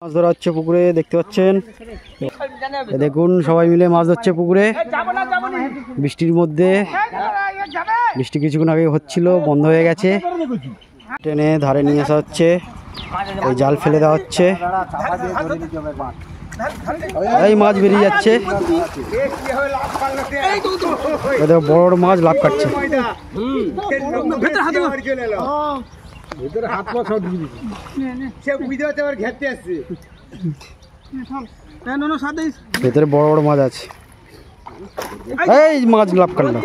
মাছ ধরা হচ্ছে পুকুরে, দেখতে পাচ্ছেন। দেখুন সবাই মিলে মাছ ধরছে পুকুরে বৃষ্টির মধ্যে। বৃষ্টি কিছুক্ষণ আগে হচ্ছিল, বন্ধ হয়ে গেছে। টেনে ধারে নিয়ে আসা হচ্ছে, এই জাল ফেলে দেওয়া হচ্ছে, এই মাছ বেরিয়ে যাচ্ছে। বড় বড় মাছ লাভ কাটছে। ভেতরে বড় বড় মাছ আছে, এই মাছ লাভ কাটলো।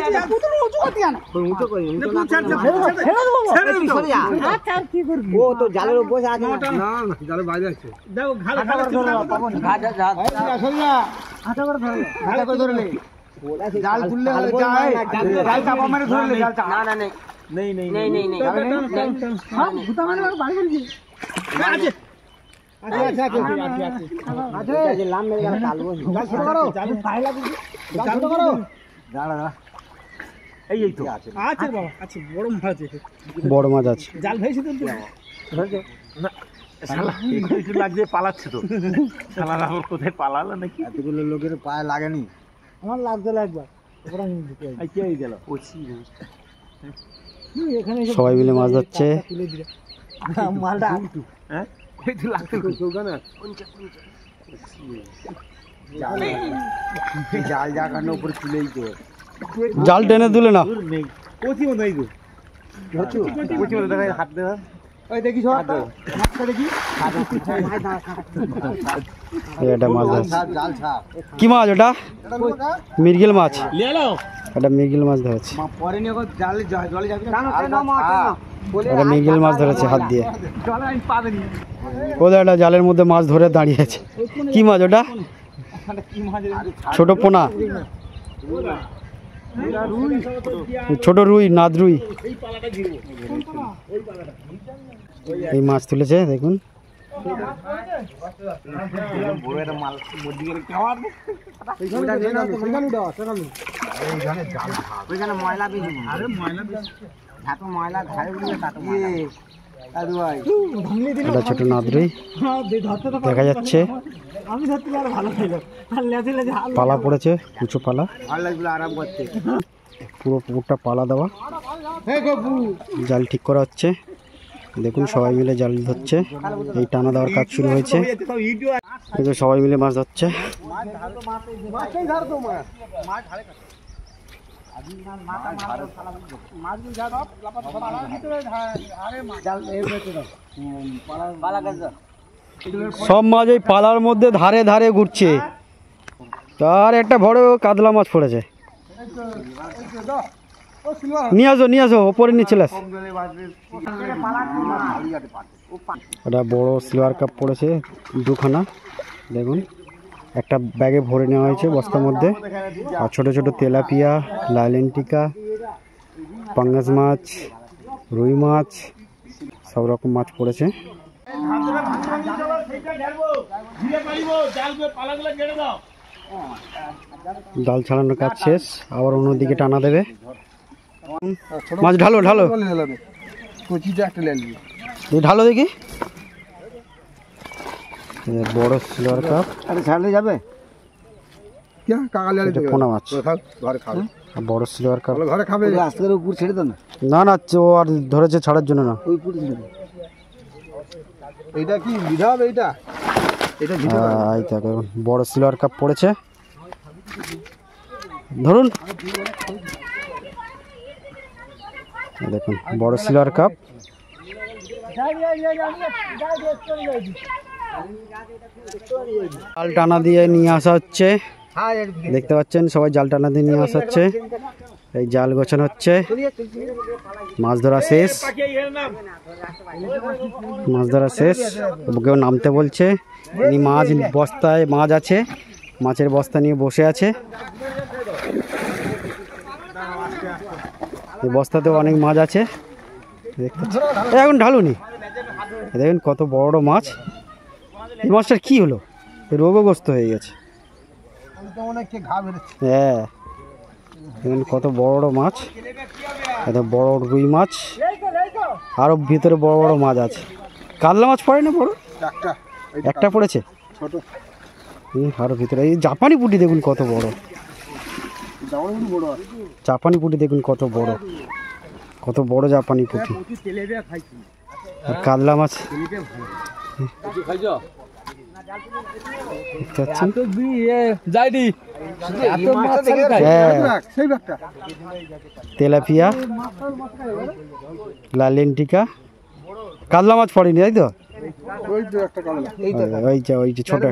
বড় মাছ আছে, জাল ভেসে লাগছে, পালাচ্ছে তো। কোথায় পালালো নাকি? এতগুলো লোকের পায়ে লাগেনি, আমার লাগছে একবার। সবাই মিলে মাছ ধরছে। জাল টেনে তুলে না, কি মাছ ওটা? মৃগেল মাছ, এটা মৃগেল মাছ ধরেছে। এটা মৃগেল মাছ ধরেছে হাত দিয়ে। ওদের একটা জালের মধ্যে মাছ ধরে দাঁড়িয়ে আছে। কি মাছ ওটা? ছোট পোনা, ছোট রুই, নাদ রুই। এই মাছ তুলেছে, দেখুন। ছোট নাদরুই দেখা যাচ্ছে, পালা পড়েছে, উঁচু পালা, পুরো পুকুরটা পালা দেওয়া। জাল ঠিক করা হচ্ছে, দেখুন সবাই মিলে জাল ধরছে। এই টানা দেওয়ার কাজ শুরু হয়েছে, সবাই মিলে মাছ ধরছে। সব মাছ এই পালার মধ্যে ধারে ধারে ঘুরছে। তার একটা বড় কাতলা মাছ পড়েছে। নিয়ে আসো, নিয়ে আসো, ওপরে নিয়ে চলে আস। একটা বড় সিলভার কাপ পড়েছে, দুখানা। দেখুন একটা ব্যাগে ভরে নেওয়া হয়েছে বস্তার মধ্যে। আর ছোট ছোট তেলাপিয়া, লাইলেন্টিকা, পাঙ্গাস মাছ, রুই মাছ, সব রকম মাছ পড়েছে। জাল ছাড়ানোর কাজ শেষ, আবার অন্যদিকে টানা দেবে। মাছ ঢালো, ঢালো, ঢালো দেখি। বড় সিলভার কাপ ছাড়লে যাবে, পোনা মাছ। বড় সিলভার কাপ ঘরে খাবে, উপর ছেড়ে দাও না। না ও আর ধরেছে ছাড়ার জন্য না। এইটা কি বিধাব? এইটা বড় সিলভার কাপ পড়েছে, ধরুন। দেখুন বড় সিলভার কাপ। জাল টানা দিয়ে নিয়ে আসা হচ্ছে, দেখতে পাচ্ছেন সবাই জাল টানা দিয়ে নিয়ে আসা হচ্ছে। এই জাল গোছানো হচ্ছে, মাছ ধরা শেষ, মাছ ধরা শেষ। কেউ নামতে বলছে, মাছ বস্তায় মাছ আছে, মাছের বস্তা নিয়ে বসে আছে। এই বস্তাতেও অনেক মাছ আছে, এখন ঢালুনি। দেখুন কত বড় বড় মাছ। এই মাছটার কি হলো? রোগগ্রস্ত হয়ে গেছে। হ্যাঁ, কত বড় বড় মাছ, এত বড় রুই মাছ, আরো ভিতরে বড় বড় মাছ আছে। কাতলা মাছ পড়ে না বড়? একটা পড়েছে ছোট আরো ভিতরে। এই জাপানি পুঁটি দেখুন কত বড়, জাপানি পুঁটি দেখুন কত বড়, কত বড় জাপানি পুঁটি। আর কাতলা মাছ তেলাপিয়া, লালেন্টিকা, কাতলা মাছ পড়েনি তাই তো? ওই যে ছোট,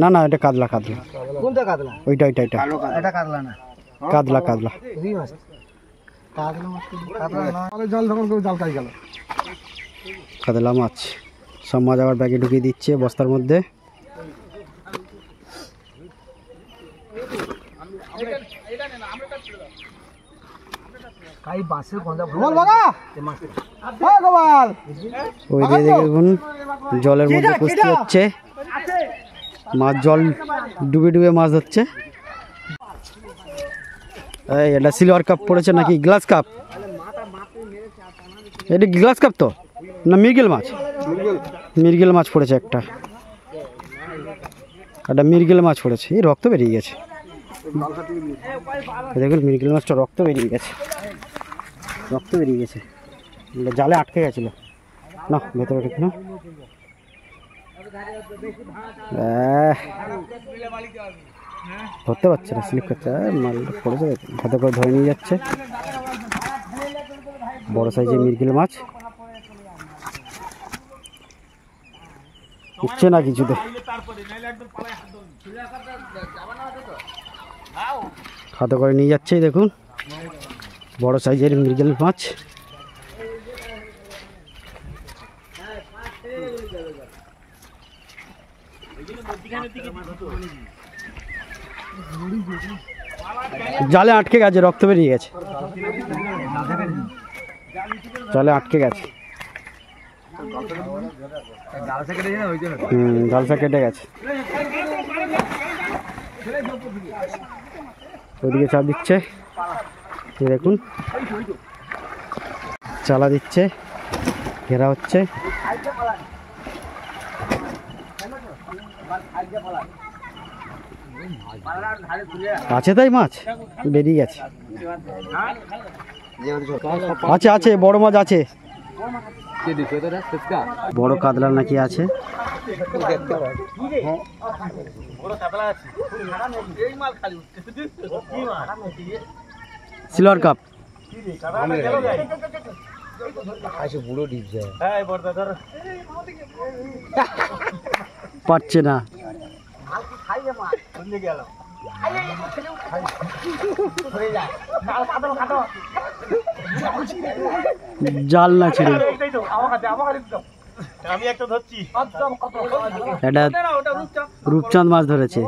না না এটা কাতলা, কাতলা ওইটা ওইটা ওইটা কাতলা, কাতলা। কাতলা মাছ সব মাছ আবার ব্যাগে ঢুকিয়ে দিচ্ছে বস্তার মধ্যে। ওই দিকে দেখুন জলের মধ্যে কুস্তি হচ্ছে, মাছ জল ডুবে ডুবে মাছ ধরছে। এই এটা সিলভার কাপ পড়েছে নাকি গ্লাস কাপ? এটা গ্লাস কাপ তো না মৃগেল মাছ? মৃগেল মাছ পড়েছে একটা, একটা মৃগেল মাছ পড়েছে। এই রক্ত বেরিয়ে গেছে দেখুন, মৃগেল মাছটা রক্ত বেরিয়ে গেছে, রক্ত বেরিয়ে গেছে, জালে আটকে গেছিল না ভেতরে ঠিক না। ধরতে পারছে না, স্লিপ করছে, মাল পড়েছে, হাতে করে ধরে নিয়ে যাচ্ছে। বড় সাইজের মৃগেল মাছ উঠছে না কিছুতে, হাতে করে নিয়ে যাচ্ছে। দেখুন বড় সাইজের মৃগেল মাছ। জালে আটকে গেছে, রক্ত বেরিয়ে গেছে, জালে আটকে গেছে। জালসা কেটে গেছে। ওইদিকে চাপ দিচ্ছে, দেখুন চালা দিচ্ছে, ঘেরা হচ্ছে। আছে তাই মাছ বেরিয়ে গেছে, আছে আছে বড় মাছ আছে, বড় কাতলা নাকি আছে। সিলভার কাপ পারছে না, জাল না ছিল, এটা রূপচাঁদ মাছ ধরেছে।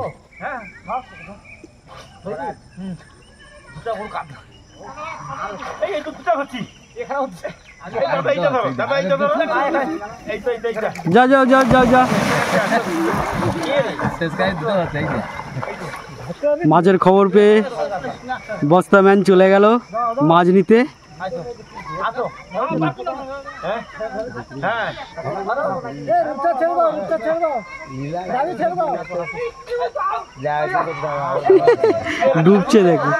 যা যাও যাও যাও যা, মাছের খবর পেয়ে বস্তাম্যান চলে গেল মাছ নিতে। ডুবছে দেখুন,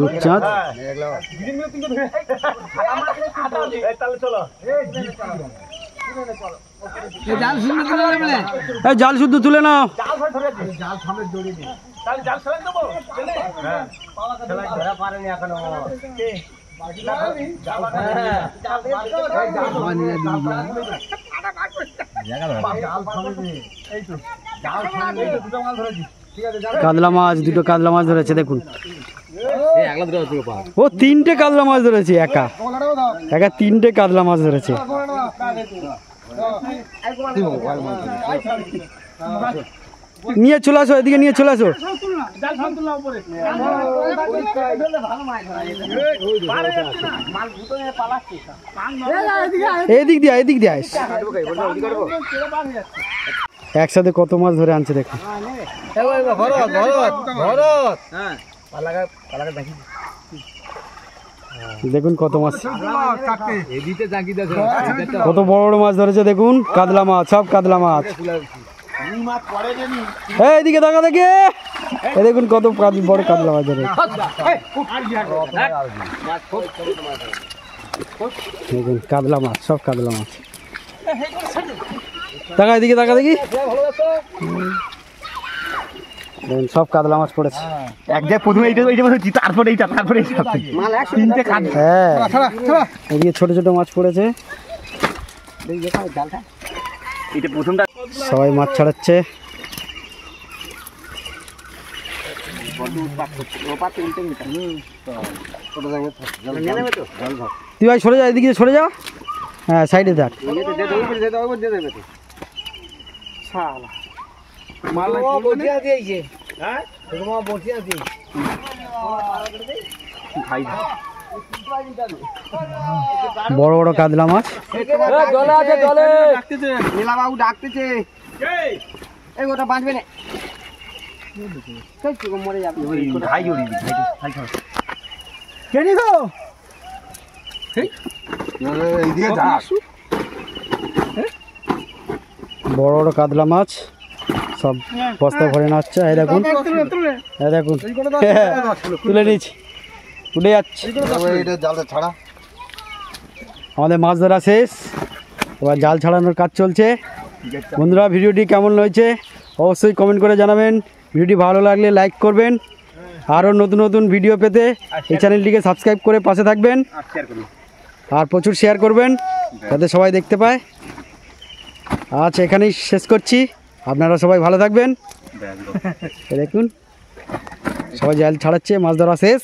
রূপচাঁদ। জাল শুদ্ধ তুলে নাও, কাতলা মাছ, দুটো কাতলা মাছ ধরেছে দেখুন। ও তিনটে কাতলা মাছ ধরেছে, একা একা তিনটে কাতলা মাছ ধরেছে। নিয়ে চলে আসো, এদিকে নিয়ে চলে আসো। এদিক দিয়ে, এদিক দিয়ে একসাথে কত মাছ ধরে আনছে দেখুন। দেখুন কত মাছ, কত বড় বড় মাছ ধরেছে দেখুন, কাতলা মাছ, সব কাতলা মাছ। এইদিকে দেখা দেখি, এই দেখুন কত বড় কাতলা মাছ ধরে, দেখুন কাতলা মাছ, সব কাতলা মাছ। দেখা এদিকে, দেখা দেখি, দেখুন সব কাতলা মাছ পড়েছে। এক জায়গায় প্রথমে এইটা বসেছি, তারপরে এইটা, তারপরে এইটা, তিনটে কাজ। হ্যাঁ, এদিকে ছোট ছোট মাছ পড়েছে, এটা প্রথমটা। সবাই মাছ ছাড়াচ্ছে। তুই ভাই সরে যা, এদিকে সরে যা, হ্যাঁ সাইডে থাক। বড় বড় কাতলা মাছ, নীলাবাবু ডাকতেছে, এই ওটা বাঁচবে না, মরে যাবে। বড় বড় কাতলা মাছ সব বস্তা ভরে না হচ্ছে। এই দেখুন, এই দেখুন, তুলে নিচ্ছি, উঠে যাচ্ছে। আমাদের মাছ ধরা শেষ, এবার জাল ছাড়ানোর কাজ চলছে। বন্ধুরা, ভিডিওটি কেমন হয়েছে অবশ্যই কমেন্ট করে জানাবেন। ভিডিওটি ভালো লাগলে লাইক করবেন, আরও নতুন নতুন ভিডিও পেতে এই চ্যানেলটিকে সাবস্ক্রাইব করে পাশে থাকবেন, আর প্রচুর শেয়ার করবেন যাতে সবাই দেখতে পায়। আজ এখানেই শেষ করছি, আপনারা সবাই ভালো থাকবেন। দেখুন সবাই জাল ছাড়াচ্ছে, মাছ ধরা শেষ।